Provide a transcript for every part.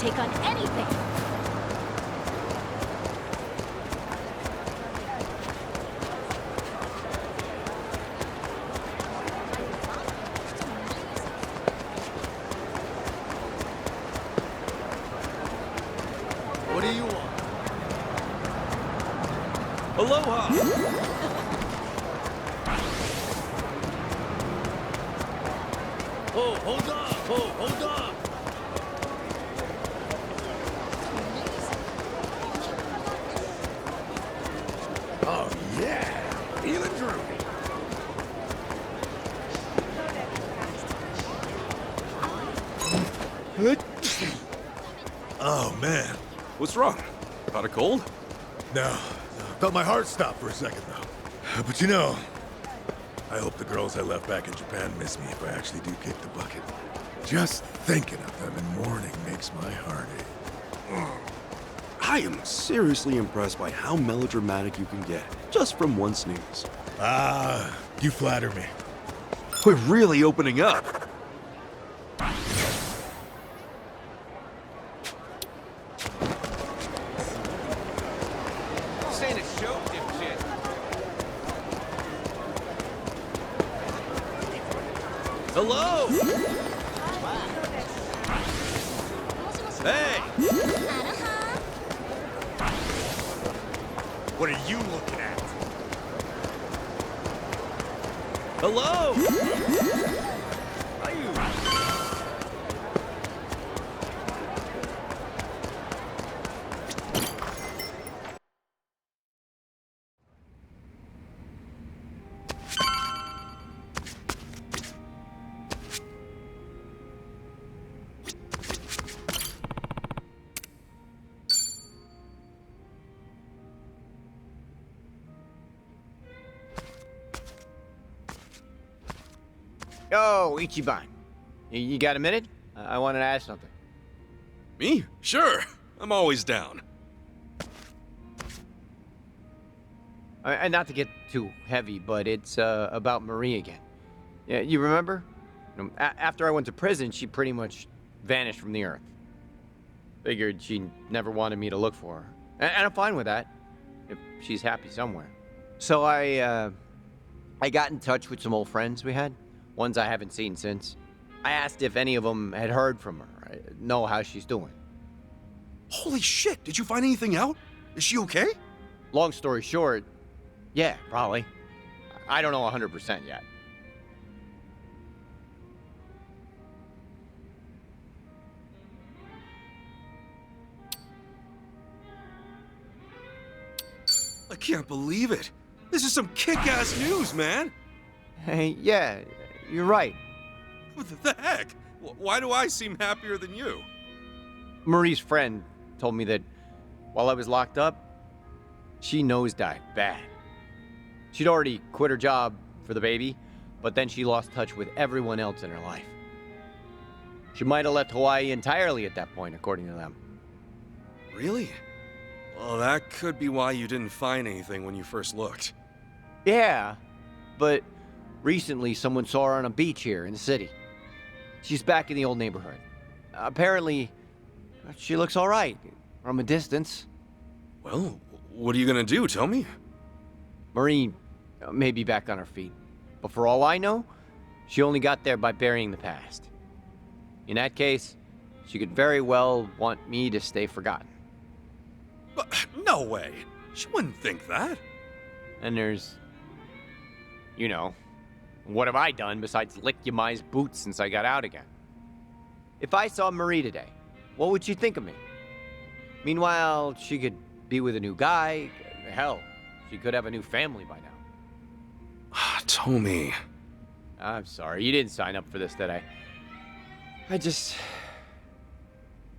take on anything. What do you want? Aloha! Oh, hold on! Oh, hold on! Oh, yeah! Feeling groovy. Oh, man. What's wrong? Caught a cold? No. Felt my heart stop for a second, though. But you know, I hope the girls I left back in Japan miss me if I actually do kick the bucket. Just thinking of them in mourning makes my heart ache. I am seriously impressed by how melodramatic you can get, just from one sneeze. Ah, you flatter me. We're really opening up. This ain't a show, dipshit. Hello! Hey! What are you looking at? Hello! Are you? Yo, Ichiban. You got a minute? I wanted to ask something. Me? Sure. I'm always down. And not to get too heavy, but it's about Marie again. Yeah, you remember? After I went to prison, she pretty much vanished from the earth. Figured she never wanted me to look for her. And I'm fine with that, if she's happy somewhere. So I got in touch with some old friends we had, ones I haven't seen since. I asked if any of them had heard from her, know how she's doing. Holy shit, did you find anything out? Is she okay? Long story short, yeah, probably. I don't know 100% yet. I can't believe it. This is some kick-ass news, man. Hey, yeah, you're right. What the heck? Why do I seem happier than you? Marie's friend told me that while I was locked up, she nosedived bad. She'd already quit her job for the baby, but then she lost touch with everyone else in her life. She might have left Hawaii entirely at that point, according to them. Really? Well, that could be why you didn't find anything when you first looked. Yeah, but recently someone saw her on a beach here in the city. She's back in the old neighborhood. Apparently, she looks all right from a distance. Well, what are you gonna do? Tell me. Marie may be back on her feet, but for all I know, she only got there by burying the past. In that case, she could very well want me to stay forgotten. But, no way. She wouldn't think that. And there's, you know, what have I done besides lick Yamai's boots since I got out again? If I saw Marie today, what would she think of me? Meanwhile, she could be with a new guy. Hell, she could have a new family by now. Tommy. I'm sorry, you didn't sign up for this today. What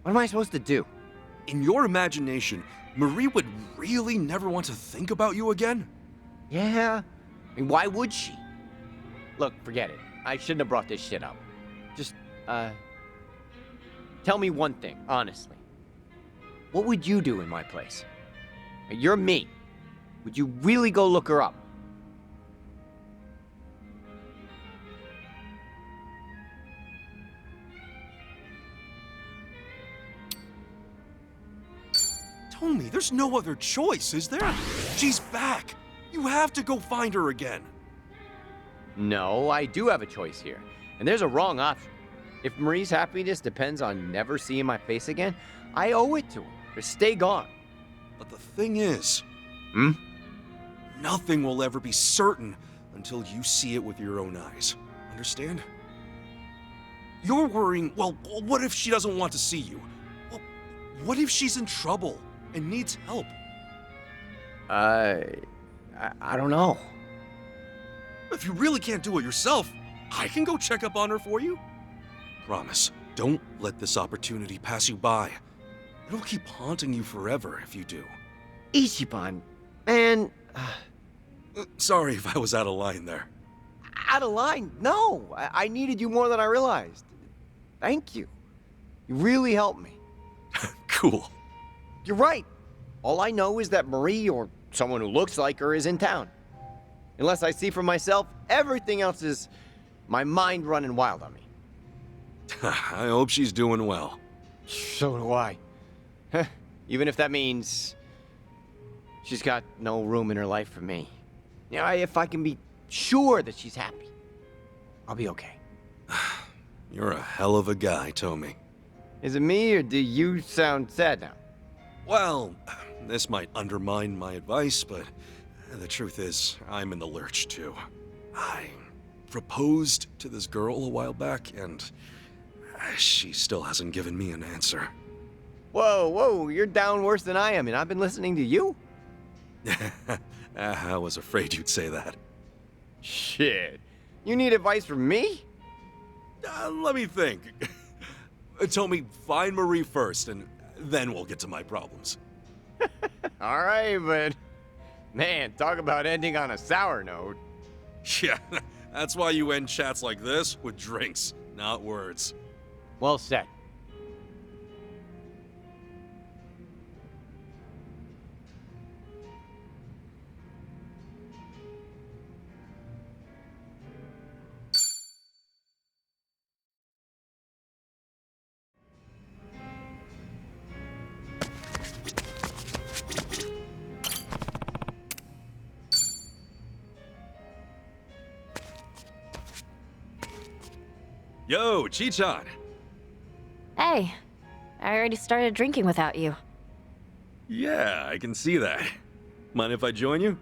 am I supposed to do? In your imagination, Marie would really never want to think about you again? Yeah? I mean, why would she? Look, forget it. I shouldn't have brought this shit up. Just, tell me one thing, honestly. What would you do in my place? You're me. Would you really go look her up? Tommy, there's no other choice, is there? She's back. You have to go find her again. No, I do have a choice here. And there's a wrong option. If Marie's happiness depends on never seeing my face again, I owe it to her to stay gone. But the thing is, Hmm? nothing will ever be certain until you see it with your own eyes. Understand? You're worrying, well, what if she doesn't want to see you? Well, what if she's in trouble and needs help? I don't know. If you really can't do it yourself, I can go check up on her for you. Promise, don't let this opportunity pass you by. It'll keep haunting you forever if you do. Ichiban, man, Sorry if I was out of line there. out of line. No, I needed you more than I realized. Thank you. You really helped me. Cool. You're right. All I know is that Marie, or someone who looks like her, is in town. Unless I see for myself, everything else is my mind running wild on me. I hope she's doing well. So do I. Even if that means she's got no room in her life for me. Yeah, if I can be sure that she's happy, I'll be okay. You're a hell of a guy, Tommy. Is it me, or do you sound sad now? Well, this might undermine my advice, but the truth is, I'm in the lurch too. I proposed to this girl a while back, and she still hasn't given me an answer. Whoa, you're down worse than I am, and I've been listening to you? I was afraid you'd say that. Shit. You need advice from me? Let me think. Tommy, find Marie first, and then we'll get to my problems. All right, but man, talk about ending on a sour note. Yeah, that's why you end chats like this with drinks, not words. Well said. Yo, Chichan! Hey, I already started drinking without you. Yeah, I can see that. Mind if I join you?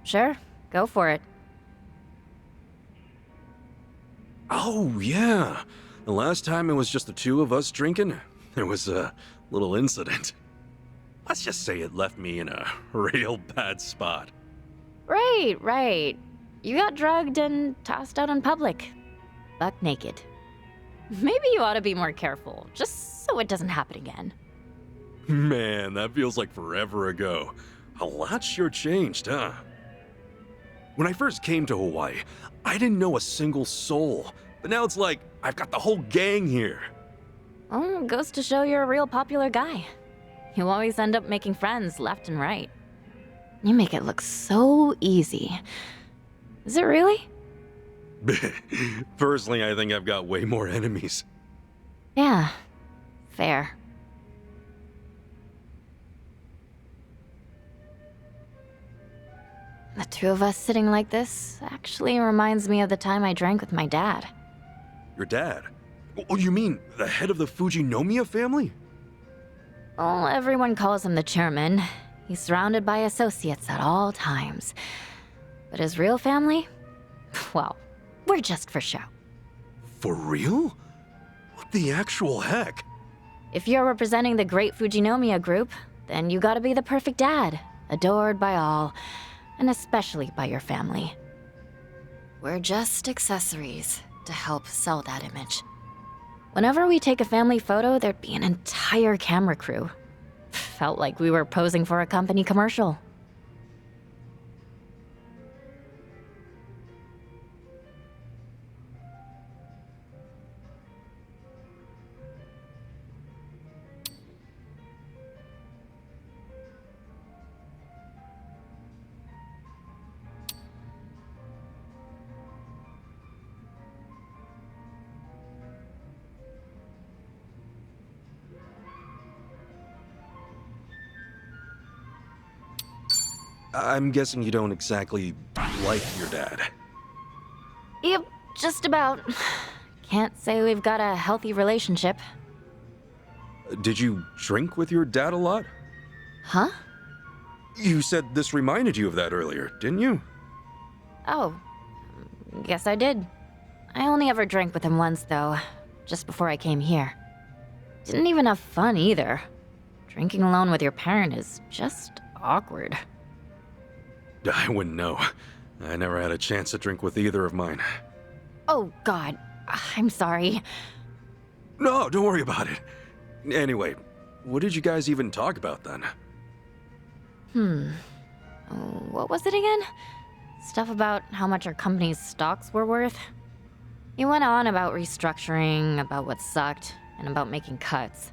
Sure, go for it. Oh, yeah. The last time it was just the two of us drinking, there was a little incident. Let's just say it left me in a real bad spot. Right. You got drugged and tossed out in public. Buck naked. Maybe you ought to be more careful, just so it doesn't happen again. Man, that feels like forever ago. A lot sure changed, huh? When I first came to Hawaii, I didn't know a single soul. But now it's like, I've got the whole gang here. Well, goes to show you're a real popular guy. You always end up making friends left and right. You make it look so easy. Is it really? Personally, I think I've got way more enemies. Yeah, fair. The two of us sitting like this actually reminds me of the time I drank with my dad. Your dad? Oh, you mean the head of the Fujinomiya family? Well, everyone calls him the chairman. He's surrounded by associates at all times. But his real family? Well, we're just for show. For real? What the actual heck? If you're representing the great Fujinomiya group, then you gotta be the perfect dad, adored by all, and especially by your family. We're just accessories to help sell that image. Whenever we take a family photo, there'd be an entire camera crew. Felt like we were posing for a company commercial. I'm guessing you don't exactly like your dad. Yep, just about. Can't say we've got a healthy relationship. Did you drink with your dad a lot? Huh? You said this reminded you of that earlier, didn't you? Oh, guess I did. I only ever drank with him once, though, just before I came here. Didn't even have fun either. Drinking alone with your parent is just awkward. I wouldn't know. I never had a chance to drink with either of mine. Oh, God. I'm sorry. No, don't worry about it. Anyway, what did you guys even talk about then? What was it again? Stuff about how much our company's stocks were worth? He went on about restructuring, about what sucked, and about making cuts.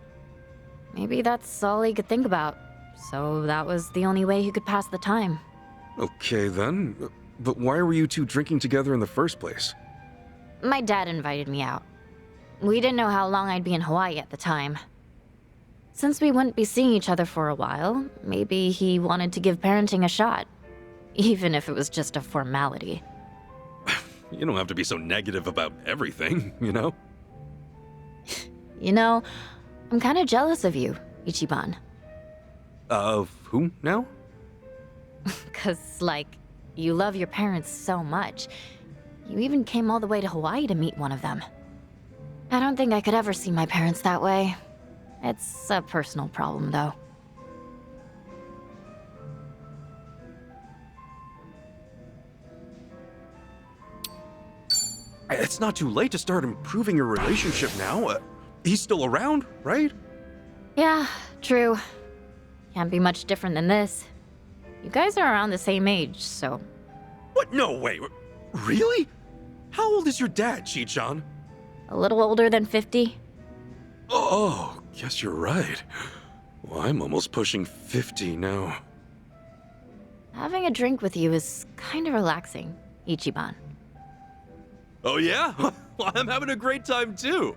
Maybe that's all he could think about, so that was the only way he could pass the time. Okay then, but why were you two drinking together in the first place? My dad invited me out. We didn't know how long I'd be in Hawaii at the time. Since we wouldn't be seeing each other for a while, maybe he wanted to give parenting a shot. Even if it was just a formality. You don't have to be so negative about everything, you know? You know, I'm kind of jealous of you, Ichiban. Of who now? 'Cause, like, you love your parents so much. You even came all the way to Hawaii to meet one of them. I don't think I could ever see my parents that way. It's a personal problem, though. It's not too late to start improving your relationship now. He's still around, right? Yeah, true. Can't be much different than this. You guys are around the same age, so... What? No way. Really? How old is your dad, Chi-chan? A little older than 50? Oh, guess you're right. Well, I'm almost pushing 50 now. Having a drink with you is kind of relaxing, Ichiban. Oh yeah? Well, I'm having a great time too.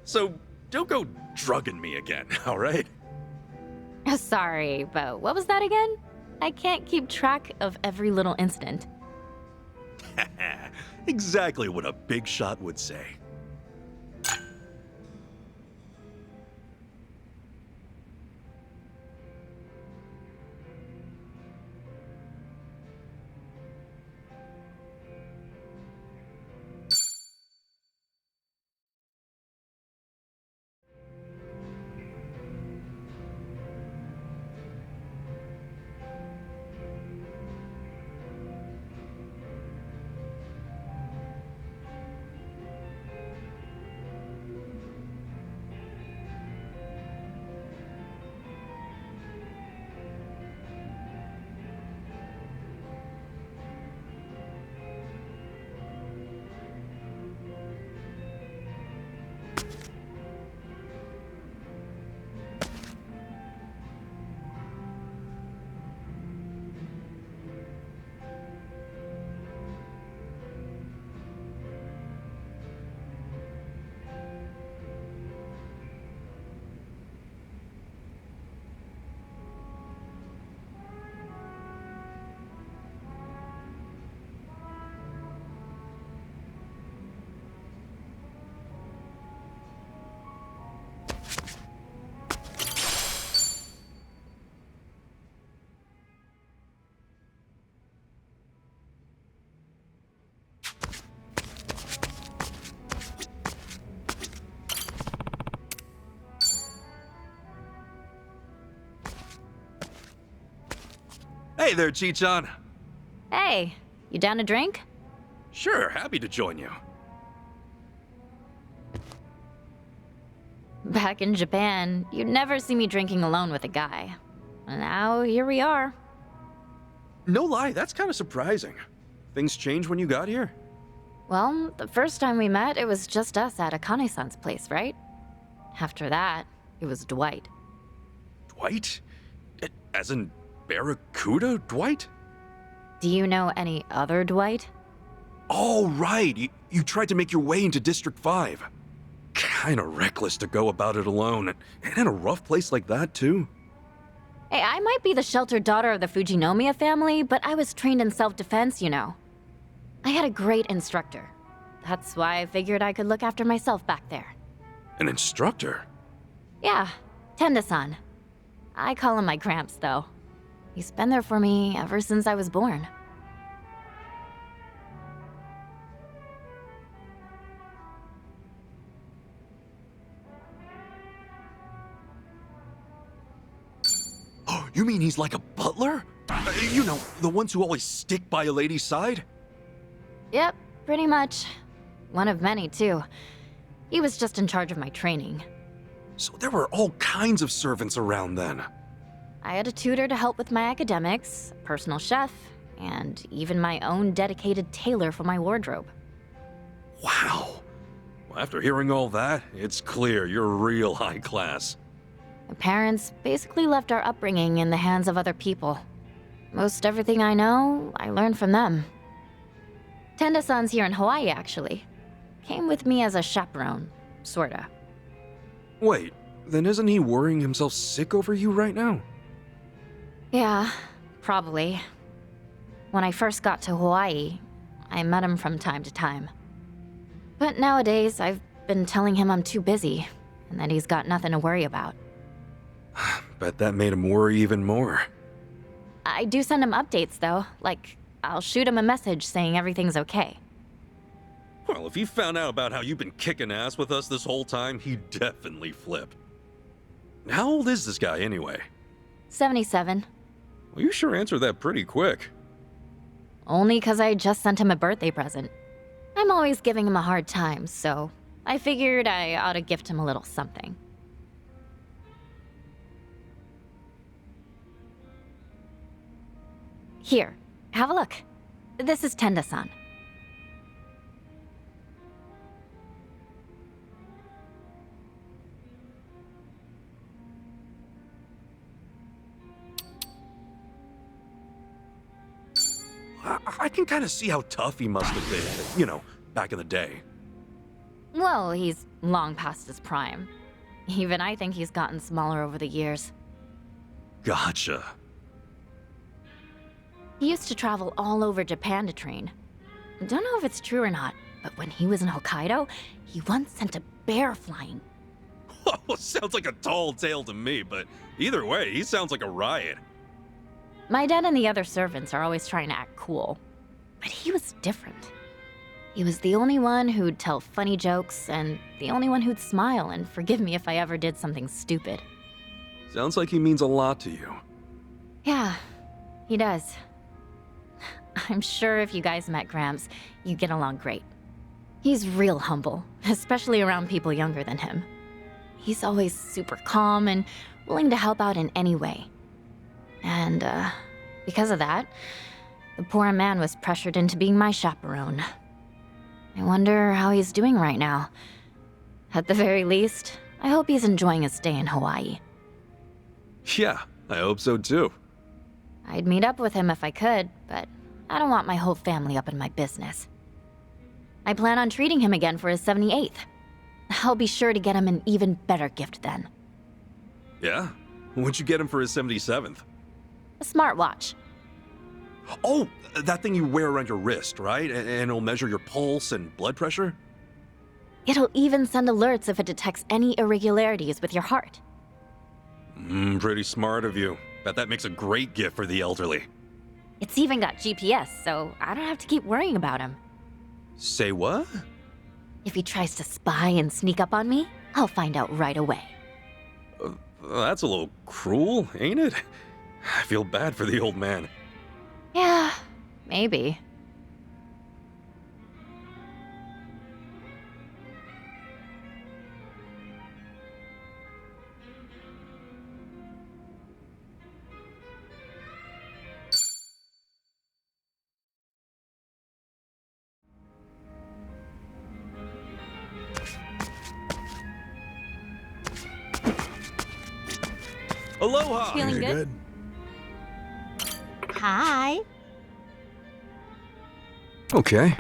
So don't go drugging me again, all right? Sorry, but what was that again? I can't keep track of every little incident. Exactly what a big shot would say. Hey there, Chi-chan. Hey, you down to drink? Sure, happy to join you. Back in Japan, you'd never see me drinking alone with a guy. And now, here we are. No lie, that's kind of surprising. Things changed when you got here? Well, the first time we met, it was just us at Akane-san's place, right? After that, it was Dwight. Dwight? As in Barracuda Dwight? Do you know any other Dwight? Oh, right. You tried to make your way into District 5. Kinda reckless to go about it alone. And in a rough place like that, too. Hey, I might be the sheltered daughter of the Fujinomiya family, but I was trained in self-defense, you know. I had a great instructor. That's why I figured I could look after myself back there. An instructor? Yeah, Tenda-san. I call him my Gramps, though. He's been there for me ever since I was born. Oh, you mean he's like a butler? You know, the ones who always stick by a lady's side? Yep, pretty much. One of many, too. He was just in charge of my training. So there were all kinds of servants around then. I had a tutor to help with my academics, a personal chef, and even my own dedicated tailor for my wardrobe. Wow. Well, after hearing all that, it's clear you're real high class. My parents basically left our upbringing in the hands of other people. Most everything I know, I learned from them. Tenda-san's here in Hawaii, actually. Came with me as a chaperone, sorta. Wait, then isn't he worrying himself sick over you right now? Yeah, probably. When I first got to Hawaii, I met him from time to time. But nowadays, I've been telling him I'm too busy, and that he's got nothing to worry about. Bet that made him worry even more. I do send him updates, though. Like, I'll shoot him a message saying everything's okay. Well, if he found out about how you've been kicking ass with us this whole time, he'd definitely flip. How old is this guy anyway? 77. Well, you sure answered that pretty quick. Only 'cause I just sent him a birthday present. I'm always giving him a hard time, so I figured I ought to gift him a little something. Here, have a look. This is Tenda-san. I can kind of see how tough he must have been, you know, back in the day. Well, he's long past his prime. Even I think he's gotten smaller over the years. Gotcha. He used to travel all over Japan to train. Don't know if it's true or not, but when he was in Hokkaido, he once sent a bear flying. Sounds like a tall tale to me, but either way, he sounds like a riot. My dad and the other servants are always trying to act cool, but he was different. He was the only one who'd tell funny jokes, and the only one who'd smile and forgive me if I ever did something stupid. Sounds like he means a lot to you. Yeah, he does. I'm sure if you guys met Gramps, you'd get along great. He's real humble, especially around people younger than him. He's always super calm and willing to help out in any way. And, because of that, the poor man was pressured into being my chaperone. I wonder how he's doing right now. At the very least, I hope he's enjoying his stay in Hawaii. Yeah, I hope so too. I'd meet up with him if I could, but I don't want my whole family up in my business. I plan on treating him again for his 78th. I'll be sure to get him an even better gift then. Yeah? What'd you get him for his 77th? A smartwatch. Oh, that thing you wear around your wrist, right? And it'll measure your pulse and blood pressure? It'll even send alerts if it detects any irregularities with your heart. Pretty smart of you. Bet that makes a great gift for the elderly. It's even got GPS, so I don't have to keep worrying about him. Say what? If he tries to spy and sneak up on me, I'll find out right away. That's a little cruel, ain't it? I feel bad for the old man. Yeah, maybe. Aloha! Feeling You good? Hi. Okay.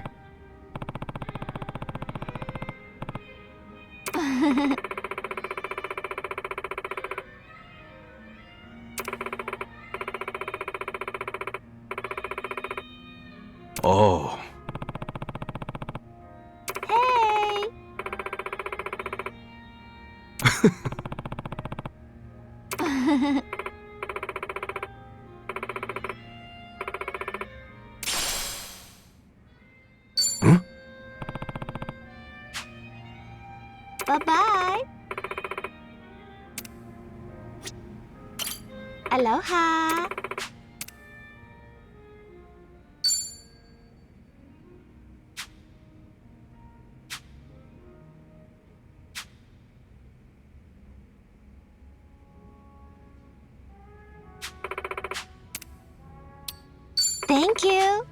Oh. Hey! Huh? Bye-bye. Aloha. Thank you.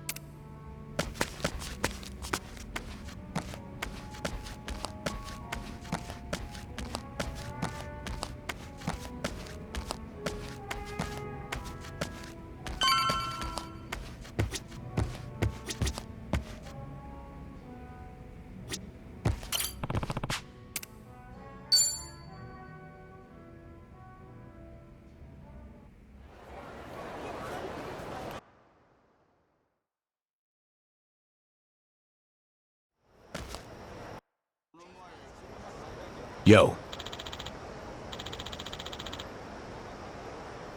Yo.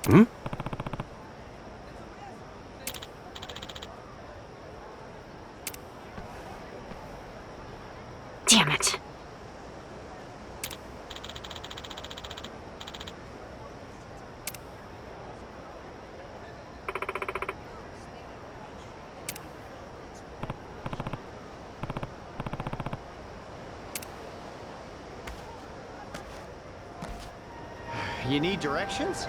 Hmm? Damn it. You need directions?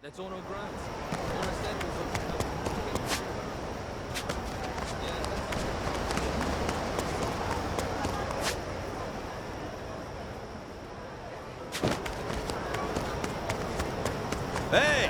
That's on our grounds. All I said was, Hey!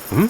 Huh?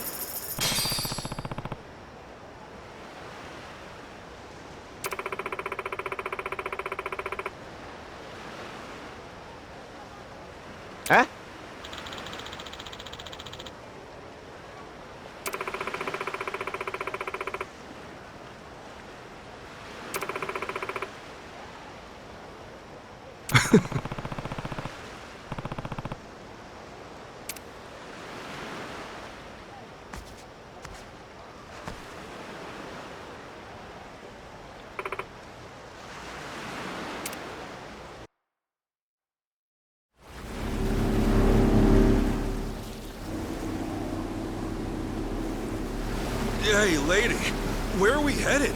Hey, lady, where are we headed?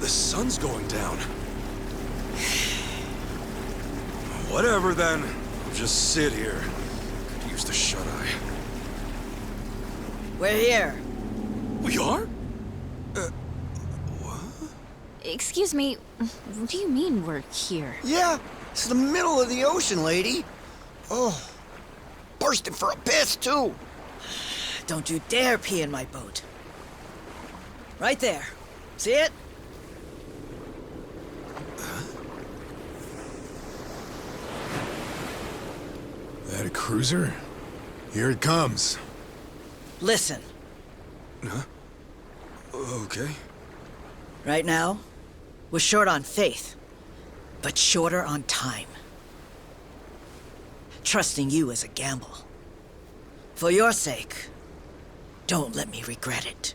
The sun's going down. Whatever then. I'll just sit here. Could use the shut-eye. We're here. We are? Excuse me, what do you mean we're here? Yeah, it's the middle of the ocean, lady. Oh, bursting for a piss, too. Don't you dare pee in my boat. Right there. See it? That a cruiser? Here it comes. Listen. Okay. Right now, we're short on faith, but shorter on time. Trusting you is a gamble. For your sake, don't let me regret it.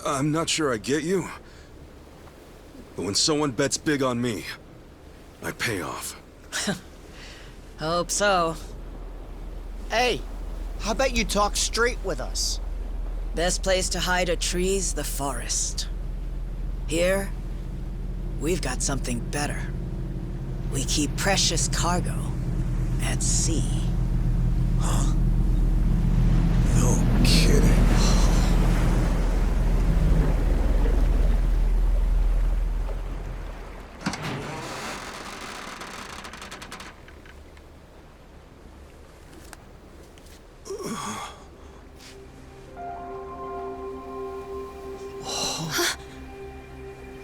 I'm not sure I get you. But when someone bets big on me, I pay off. Hope so. Hey, how about you talk straight with us? Best place to hide a tree's the forest. Here, we've got something better. We keep precious cargo at sea. No kidding.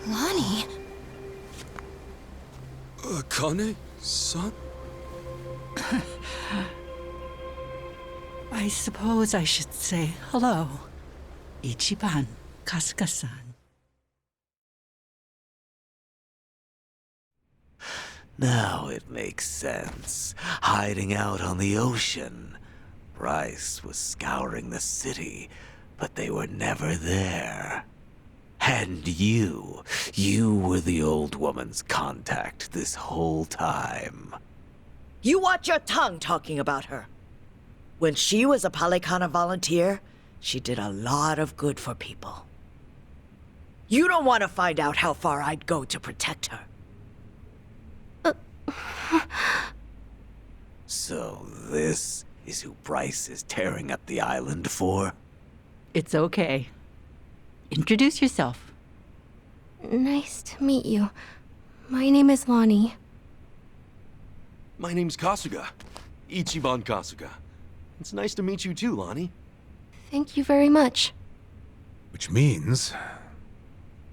Lonnie? Akane, son? I suppose I should say hello. Ichiban Kasuga-san. Now it makes sense. Hiding out on the ocean. Bryce was scouring the city, but they were never there. And you were the old woman's contact this whole time. You watch your tongue talking about her. When she was a Palikana volunteer, she did a lot of good for people. You don't want to find out how far I'd go to protect her. So this is who Bryce is tearing up the island for? It's okay. Introduce yourself. Nice to meet you. My name is Lonnie. My name's Kasuga. Ichiban Kasuga. It's nice to meet you too, Lonnie. Thank you very much. Which means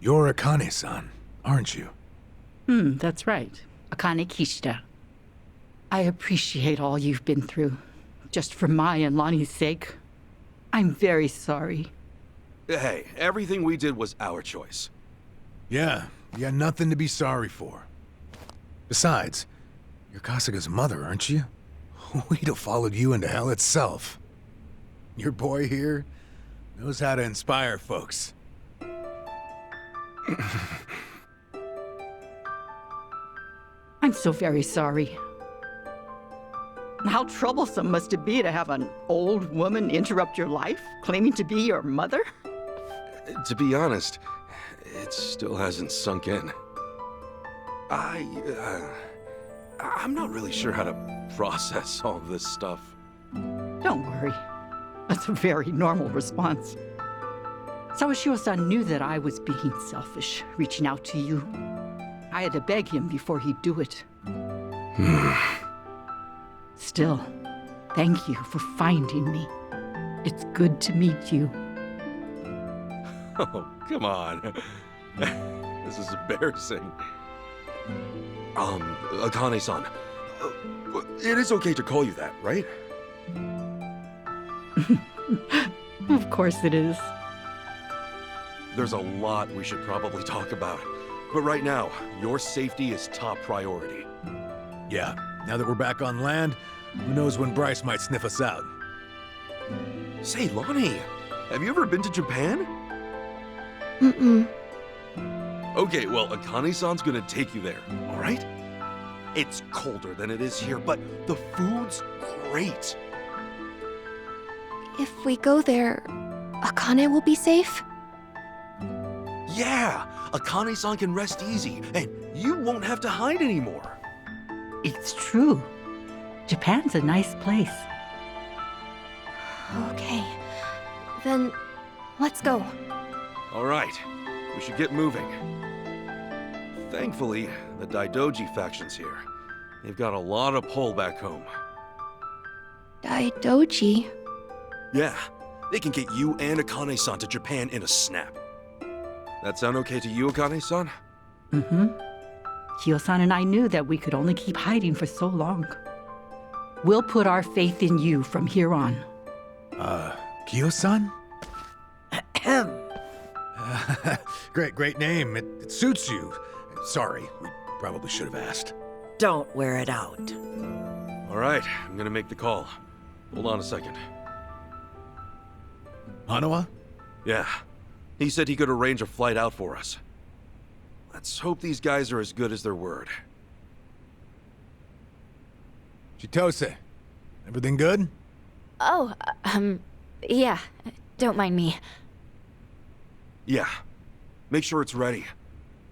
you're Akane-san, aren't you? That's right. Akane Kishida. I appreciate all you've been through. Just for my and Lonnie's sake. I'm very sorry. Hey, everything we did was our choice. Yeah, you got nothing to be sorry for. Besides, you're Kasuga's mother, aren't you? We'd have followed you into hell itself. Your boy here knows how to inspire folks. I'm so very sorry. How troublesome must it be to have an old woman interrupt your life, claiming to be your mother? To be honest, it still hasn't sunk in. I'm not really sure how to process all this stuff. Don't worry. That's a very normal response. Sawashiro-san knew that I was being selfish, reaching out to you. I had to beg him before he'd do it. Still, Thank you for finding me. It's good to meet you. Oh, come on. This is embarrassing. Akane-san. It is okay to call you that, right? Of course it is. There's a lot we should probably talk about. But right now, your safety is top priority. Yeah, now that we're back on land, who knows when Bryce might sniff us out. Say, Lonnie, have you ever been to Japan? Mm-mm. Okay, well, Akane-san's gonna take you there, all right? It's colder than it is here, but the food's great. If we go there, Akane will be safe? Yeah, Akane-san can rest easy, and you won't have to hide anymore. It's true. Japan's a nice place. Okay. Then, let's go. All right, we should get moving. Thankfully, the Daidoji faction's here. They've got a lot of pull back home. Daidoji? Yeah, they can get you and Akane-san to Japan in a snap. That sound okay to you, Akane-san? Mm-hmm. Kyo-san and I knew that we could only keep hiding for so long. We'll put our faith in you from here on. Kyo-san? Great name. It suits you. Sorry, we probably should have asked. Don't wear it out. All right, I'm gonna make the call. Hold on a second. Hanawa? Yeah, he said he could arrange a flight out for us. Let's hope these guys are as good as their word. Chitose, everything good? Oh, yeah. Don't mind me. Yeah, make sure it's ready.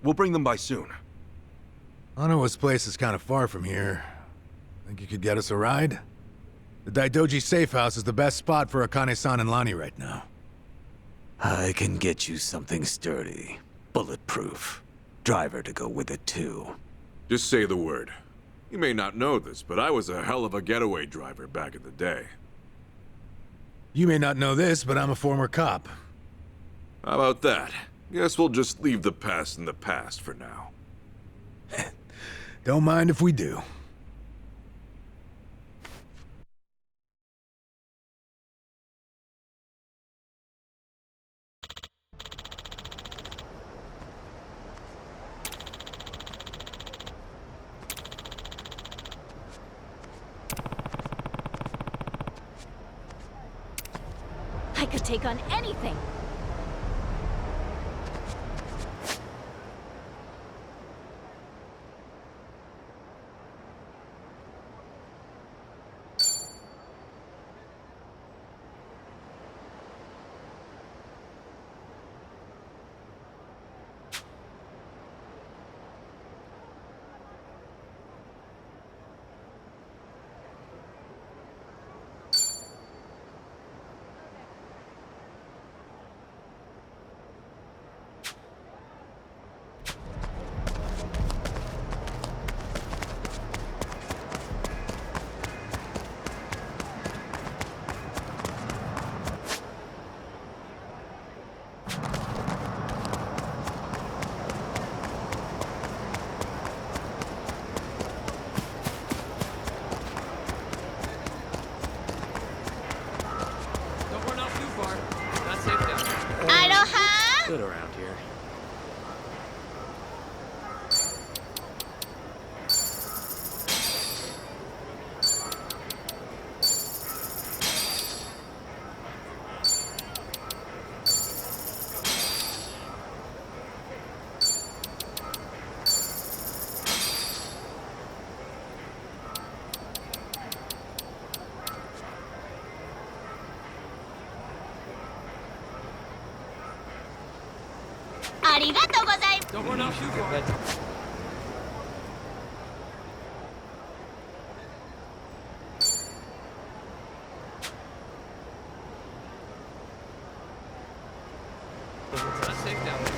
We'll bring them by soon. Hanawa's place is kind of far from here. Think you could get us a ride? The Daidoji safe house is the best spot for Akane-san and Lonnie right now. I can get you something sturdy, bulletproof. Driver to go with it too. Just say the word. You may not know this, but I was a hell of a getaway driver back in the day. You may not know this, but I'm a former cop. How about that? Guess we'll just leave the past in the past for now. Don't mind if we do. I could take on anything. Don't run off too far. Not safe down here. Good around here. Don't run off too far. Not safe down there.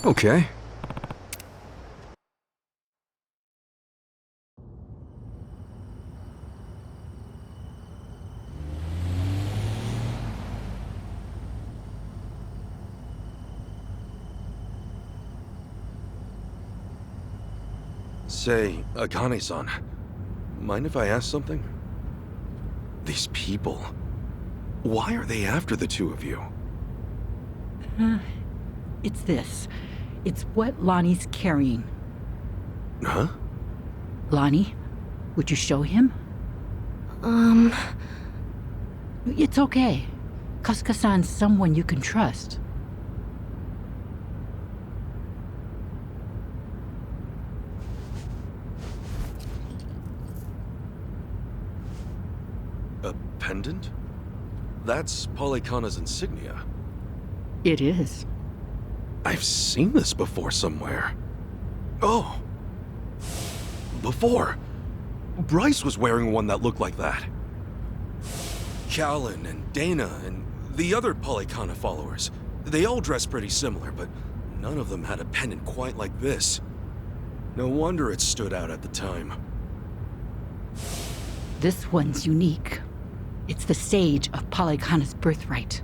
Okay. Say, Akane-san, mind if I ask something? These people, why are they after the two of you? It's this. It's what Lonnie's carrying. Huh? Lonnie, would you show him? It's okay. Kasuka-san's someone you can trust. A pendant? That's Polykhana's insignia. It is. I've seen this before somewhere. Oh! Before. Bryce was wearing one that looked like that. Callan and Dana and the other Polykhana followers, they all dressed pretty similar, but none of them had a pendant quite like this. No wonder it stood out at the time. This one's unique. It's the sage of Polykhana's birthright.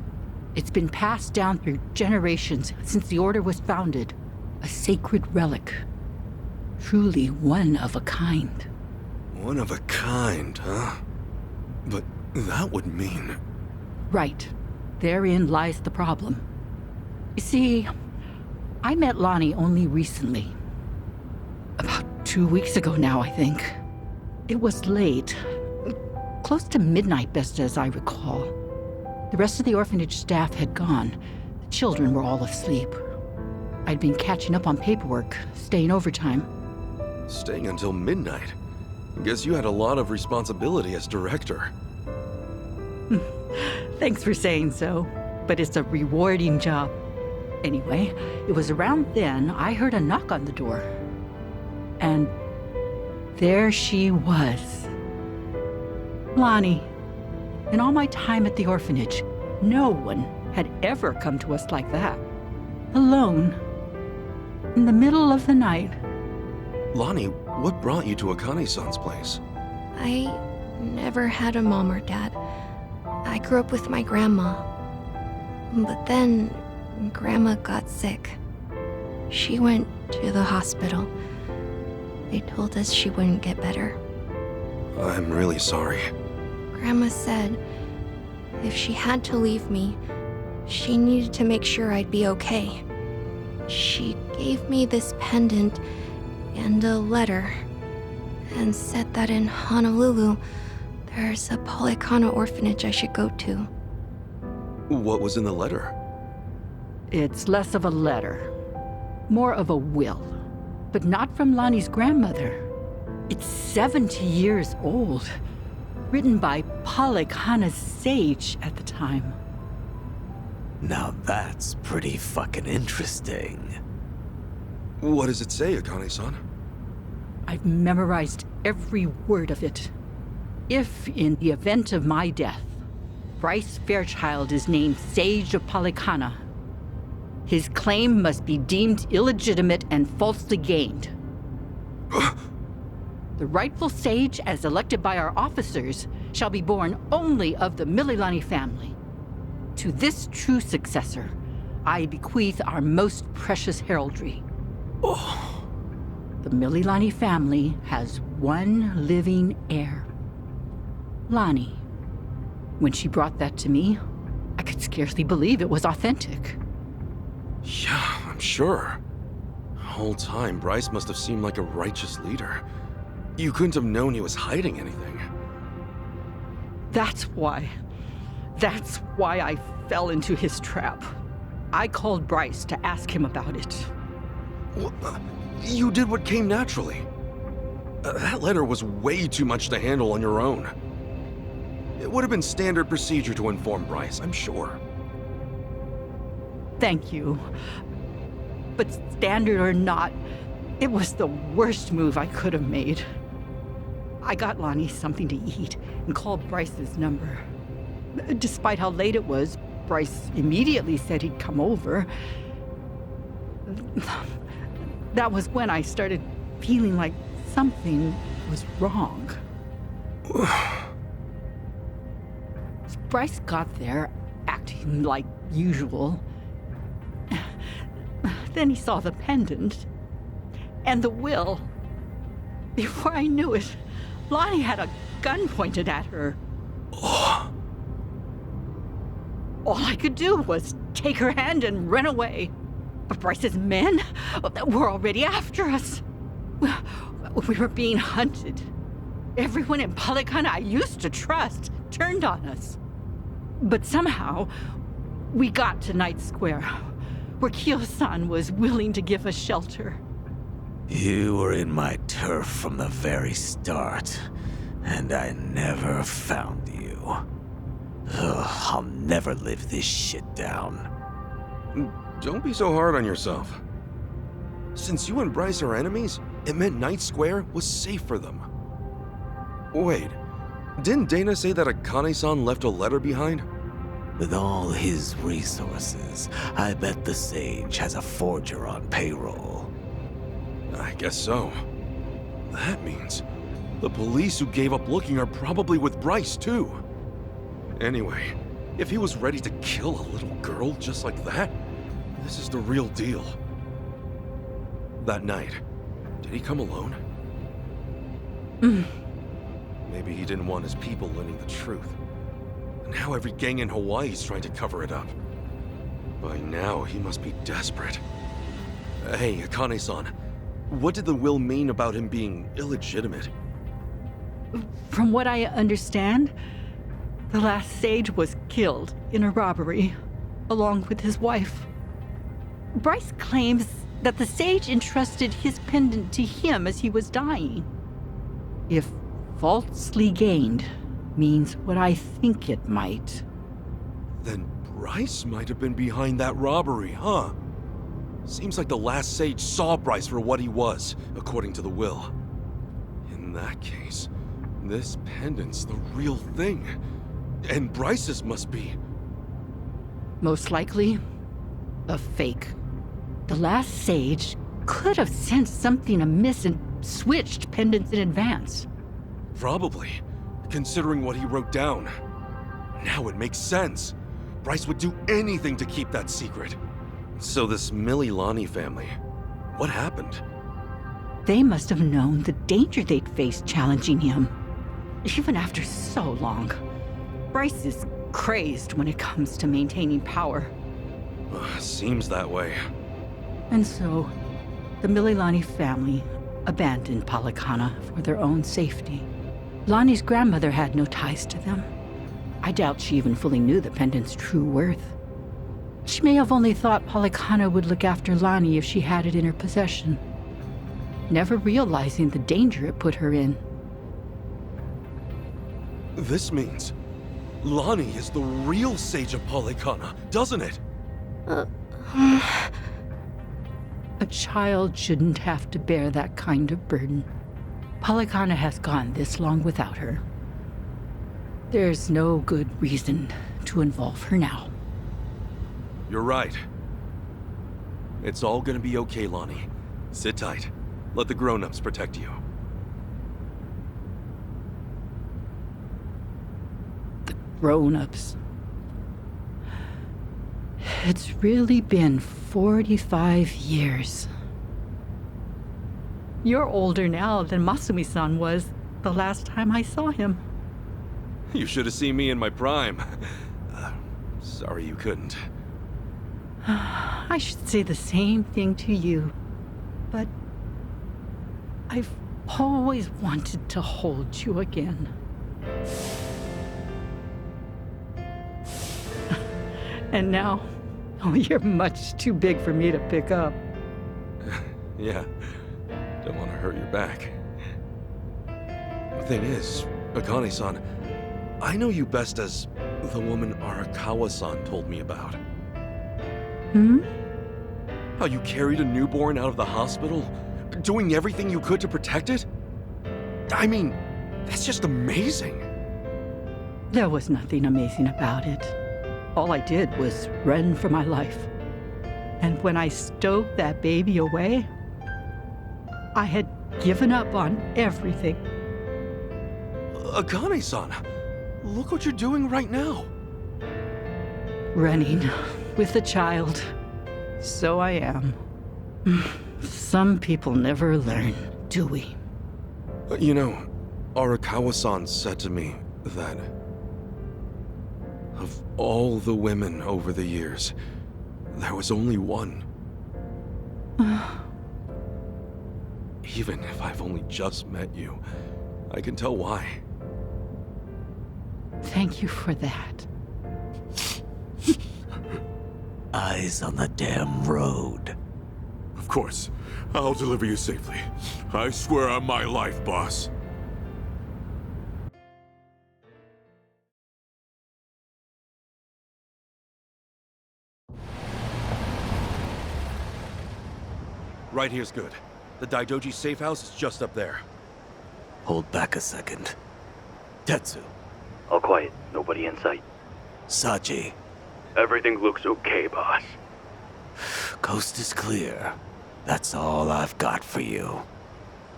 It's been passed down through generations since the Order was founded. A sacred relic. Truly one of a kind. One of a kind, huh? But that would mean... Right. Therein lies the problem. You see, I met Lonnie only recently. About 2 weeks ago now, I think. It was late. Close to midnight, best as I recall. The rest of the orphanage staff had gone. The children were all asleep. I'd been catching up on paperwork, staying overtime. Staying until midnight? Guess you had a lot of responsibility as director. Thanks for saying so, but it's a rewarding job. Anyway, it was around then I heard a knock on the door. And there she was. Lonnie. In all my time at the orphanage, no one had ever come to us like that. Alone. In the middle of the night. Lonnie, what brought you to Akane-san's place? I never had a mom or dad. I grew up with my grandma. But then, Grandma got sick. She went to the hospital. They told us she wouldn't get better. I'm really sorry. Grandma said if she had to leave me, she needed to make sure I'd be okay. She gave me this pendant and a letter, and said that in Honolulu, there's a Polykhana orphanage I should go to. What was in the letter? It's less of a letter, more of a will, but not from Lonnie's grandmother. It's 70 years old, written by Polykhana's sage at the time. Now that's pretty fucking interesting. What does it say, Akane-san? I've memorized every word of it. If, in the event of my death, Bryce Fairchild is named Sage of Polykhana, his claim must be deemed illegitimate and falsely gained. The rightful sage, as elected by our officers, shall be born only of the Mililani family. To this true successor, I bequeath our most precious heraldry. The Mililani family has one living heir. Lonnie. When she brought that to me, I could scarcely believe it was authentic. Yeah, I'm sure. The whole time, Bryce must have seemed like a righteous leader. You couldn't have known he was hiding anything. That's why I fell into his trap. I called Bryce to ask him about it. You did what came naturally. That letter was way too much to handle on your own. It would have been standard procedure to inform Bryce, I'm sure. Thank you. But standard or not, it was the worst move I could have made. I got Lonnie something to eat and called Bryce's number. Despite how late it was, Bryce immediately said he'd come over. that was when I started feeling like something was wrong. Bryce got there, acting like usual. Then he saw the pendant and the will. Before I knew it, Lonnie had a gun pointed at her. All I could do was take her hand and run away. But Bryce's men were already after us. We were being hunted. Everyone in Polycana I used to trust turned on us. But somehow, we got to Night Square, where Kyo-san was willing to give us shelter. You were in my turf from the very start, and I never found you. Ugh, I'll never live this shit down. Don't be so hard on yourself. Since you and Bryce are enemies, it meant Night Square was safe for them. Wait, didn't Dana say that Akane-san left a letter behind? With all his resources, I bet the Sage has a forger on payroll. I guess so. That means the police who gave up looking are probably with Bryce, too. Anyway, if he was ready to kill a little girl just like that, this is the real deal. That night, did he come alone? Maybe he didn't want his people learning the truth. Now every gang in Hawaii is trying to cover it up. By now, he must be desperate. Hey, Akane-san, what did the will mean about him being illegitimate? From what I understand, the last Sage was killed in a robbery, along with his wife. Bryce claims that the Sage entrusted his pendant to him as he was dying. If falsely gained means what I think it might. Then Bryce might have been behind that robbery, huh? Seems like the last Sage saw Bryce for what he was, according to the will. In that case, this pendant's the real thing. And Bryce's must be... Most likely, a fake. The last Sage could have sensed something amiss and switched pendants in advance. Probably, considering what he wrote down. Now it makes sense. Bryce would do anything to keep that secret. So this Mililani family, what happened? They must have known the danger they'd face challenging him. Even after so long. Bryce is crazed when it comes to maintaining power. Seems that way. And so, the Mililani family abandoned Polycana for their own safety. Lonnie's grandmother had no ties to them. I doubt she even fully knew the pendant's true worth. She may have only thought Polycana would look after Lonnie if she had it in her possession, never realizing the danger it put her in. This means Lonnie is the real Sage of Polycana, doesn't it? A child shouldn't have to bear that kind of burden. Polycana has gone this long without her. There's no good reason to involve her now. You're right. It's all gonna be okay, Lonnie. Sit tight. Let the grown-ups protect you. The grown-ups. It's really been 45 years. You're older now than Masumi-san was the last time I saw him. You should have seen me in my prime. Sorry you couldn't. I should say the same thing to you, but I've always wanted to hold you again. And now, you're much too big for me to pick up. Yeah, don't want to hurt your back. The thing is, Akane-san, I know you best as the woman Arakawa-san told me about. How you carried a newborn out of the hospital, doing everything you could to protect it? I mean, that's just amazing. There was nothing amazing about it. All I did was run for my life. And when I stowed that baby away, I had given up on everything. Akane-san, look what you're doing right now. Running with a child. So I am. Some people never learn, do we? You know, Arakawa-san said to me that of all the women over the years, there was only one. Even if I've only just met you, I can tell why. Thank you for that. Eyes on the damn road. Of course. I'll deliver you safely. I swear on my life, boss. Right here's good. The Daidoji safe house is just up there. Hold back a second. Tetsu. All quiet. Nobody in sight. Saji. Everything looks okay, boss. Coast is clear. That's all I've got for you.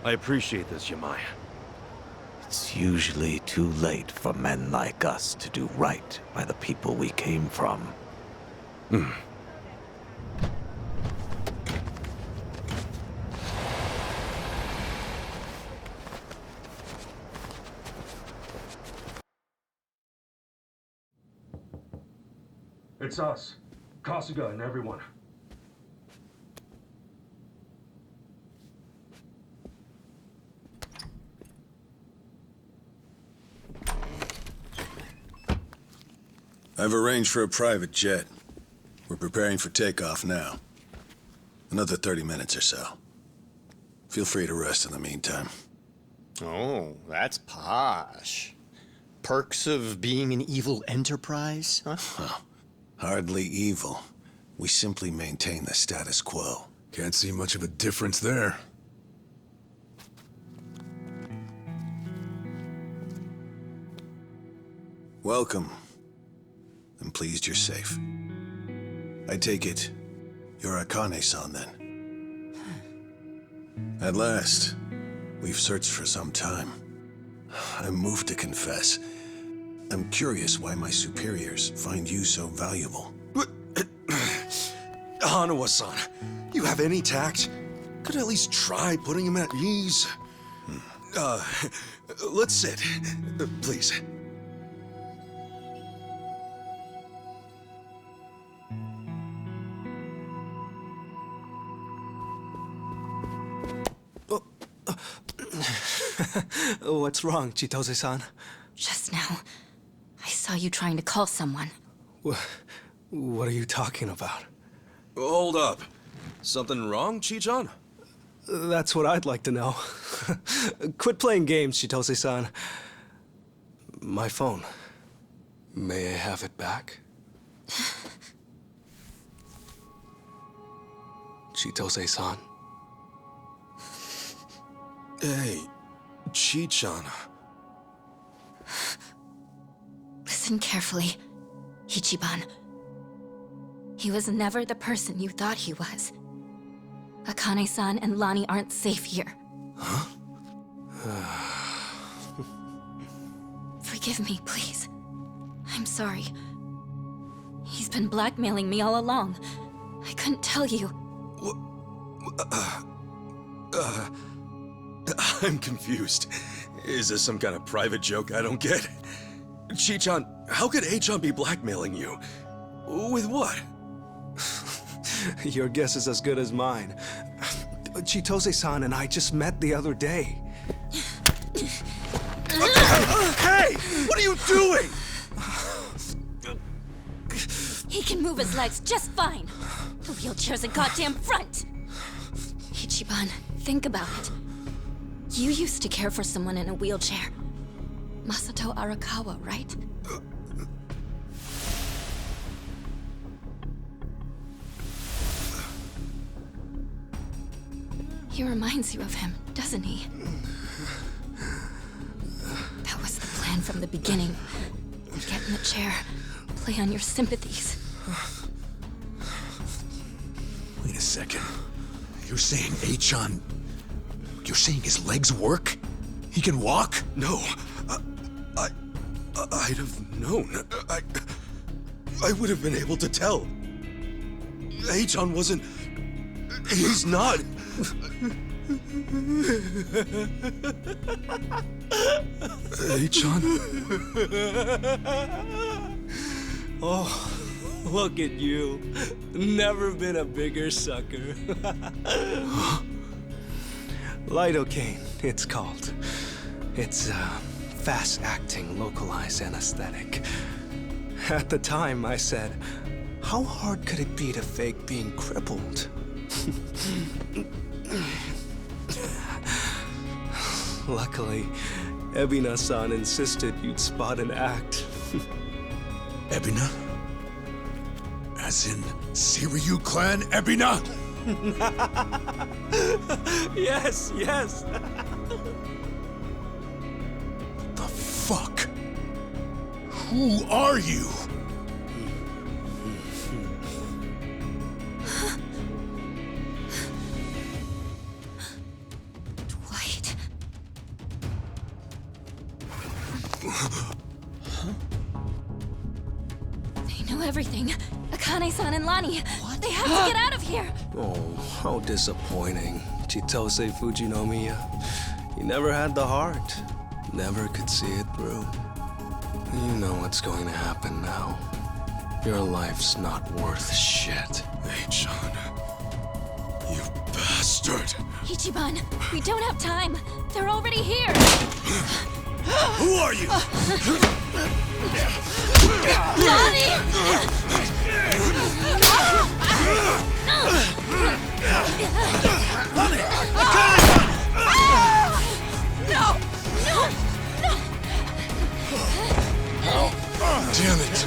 I appreciate this, Yamai. It's usually too late for men like us to do right by the people we came from. It's us. Kasuga and everyone. I've arranged for a private jet. We're preparing for takeoff now. Another 30 minutes or so. Feel free to rest in the meantime. Oh, that's posh. Perks of being an evil enterprise, huh? Oh, hardly evil. We simply maintain the status quo. Can't see much of a difference there. Welcome. I'm pleased you're safe. I take it you're Akane-san then. At last, we've searched for some time. I'm moved to confess. I'm curious why my superiors find you so valuable. Hanawa-san, you have any tact? Could at least try putting him at ease. Let's sit, please. What's wrong, Chitose-san? Just now, I saw you trying to call someone. What are you talking about? Hold up. Something wrong, Chi-chan? That's what I'd like to know. Quit playing games, Chitose-san. My phone. May I have it back? Chitose-san. Hey, Chi-chan. Listen carefully, Ichiban. He was never the person you thought he was. Akane-san and Lani aren't safe here. Huh? Forgive me, please. I'm sorry. He's been blackmailing me all along. I couldn't tell you. I'm confused. Is this some kind of private joke I don't get? Chi-chan, how could A-chan be blackmailing you? With what? Your guess is as good as mine. Chitose-san and I just met the other day. Hey! What are you doing? He can move his legs just fine. The wheelchair's a goddamn front. Ichiban, think about it. You used to care for someone in a wheelchair. Masato Arakawa, right? He reminds you of him, doesn't he? That was the plan from the beginning. Get in the chair, play on your sympathies. a second. You're saying Achan... You're saying his legs work? He can walk? No. I'd have known. I would have been able to tell. Achan wasn't... He's not... Achan? Oh, look at you. Never been a bigger sucker. Lidocaine, it's called. It's a fast-acting, localized anesthetic. At the time, I said, how hard could it be to fake being crippled? Luckily, Ebina-san insisted you'd spot an act. Ebina? As in Siryu clan Ebina? Yes, yes. The fuck? Who are you? Dwight. They know everything. Akane-san and Lani. What? They have to get out of here. Oh, how disappointing. Chitose Fujinomiya. He never had the heart. Never could see it through. You know what's going to happen now. Your life's not worth shit. Achan. You bastard. Ichiban, we don't have time. They're already here. Who are you? Damn it!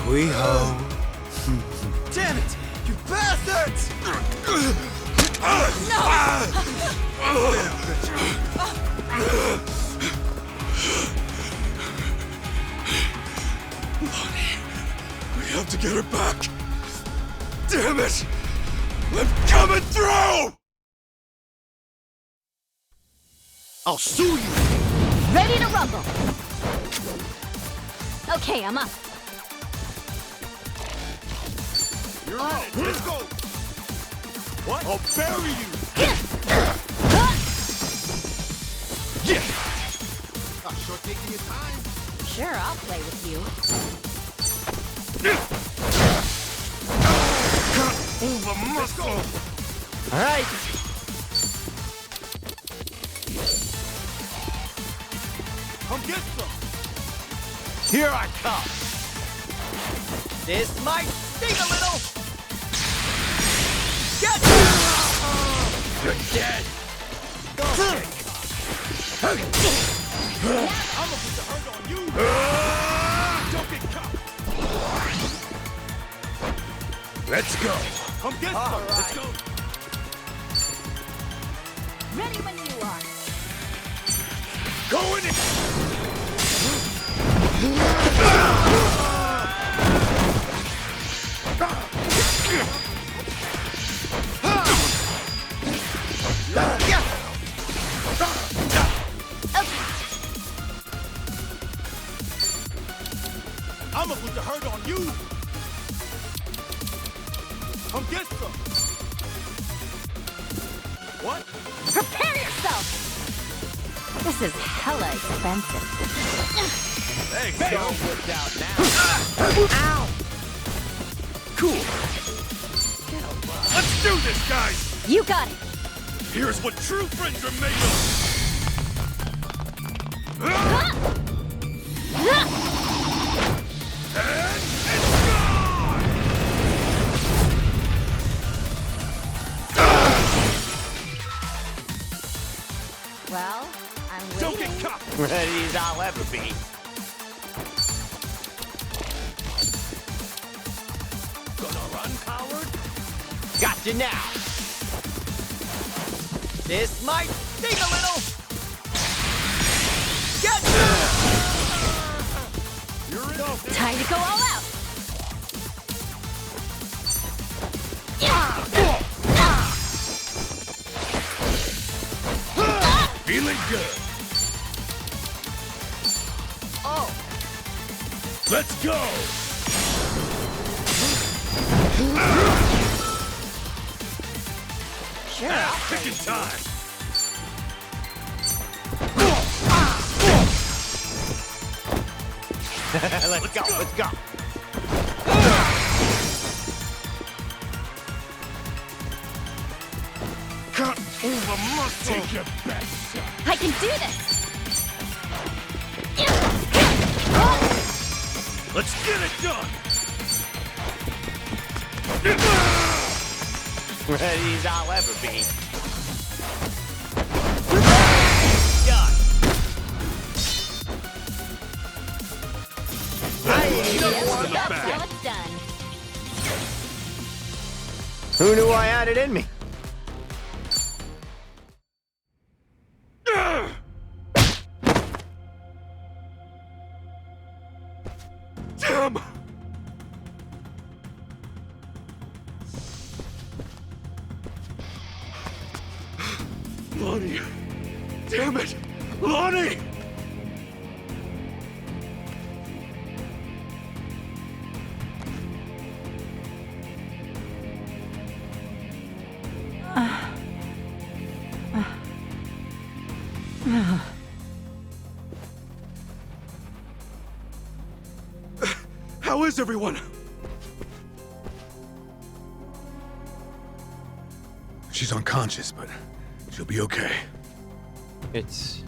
We ho. Damn it! You bastards! We have to get her back. Damn it! I'm coming through! I'll sue you! Ready to rumble. Okay, I'm up. You're on it. Let's go! What? I'll bury you! Yeah! I'm sure taking your time. Sure, I'll play with you. Move a muscle! Alright! Come get some! Here I come! This might sting a little! Get You're dead! I'm gonna put the hurt on you! Don't get caught! Let's go. Come get some! Let's go! Ready when you are. Go in it! I'm gonna put the hurt on you! Come get some! What? Prepare yourself! This is hella expensive. Hey, go! Worked out now. Ow! Cool. Let's do this, guys! You got it! Here's what true friends are made of! And it's gone! as I'll ever be. Gonna run, coward? Gotcha now. This might sting a little. Get Time to go all out. Feeling good. Oh. Let's go. Sure. Picking time. Let's go. Let's go. Cut over muscle. Take your best shot. I can do this. Let's get it done. Ready as I'll ever be. Now it's done. Who knew I had it in me? Damn! Lonnie! Damn it! Lonnie! How is everyone? She's unconscious, but she'll be okay. It's,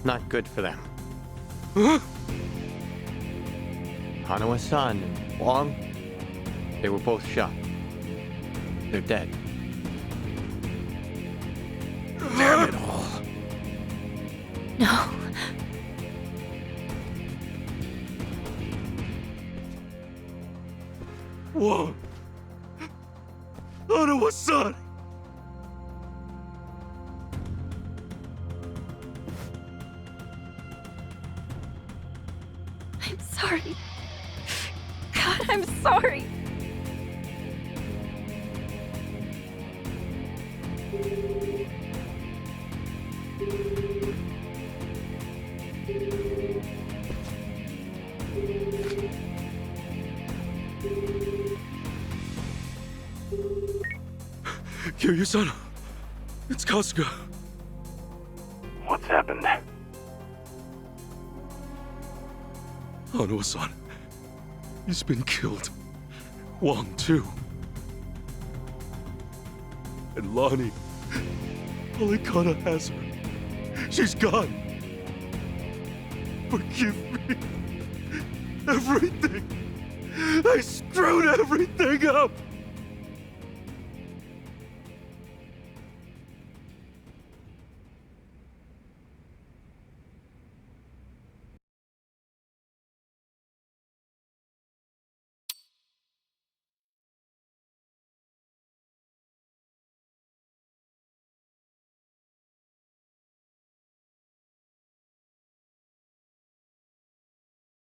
not good for them. Huh? Hanawa-san and Wong, they were both shot. They're dead. Damn it all. No. Whoa. Hanawa-san! I'm sorry. God, I'm sorry. Kiryu-san, it's Kasuga. What's happened? Hanawa-san, he's been killed. Wong, too. And Lonnie, Polycana has her. She's gone. Forgive me. Everything. I screwed everything up.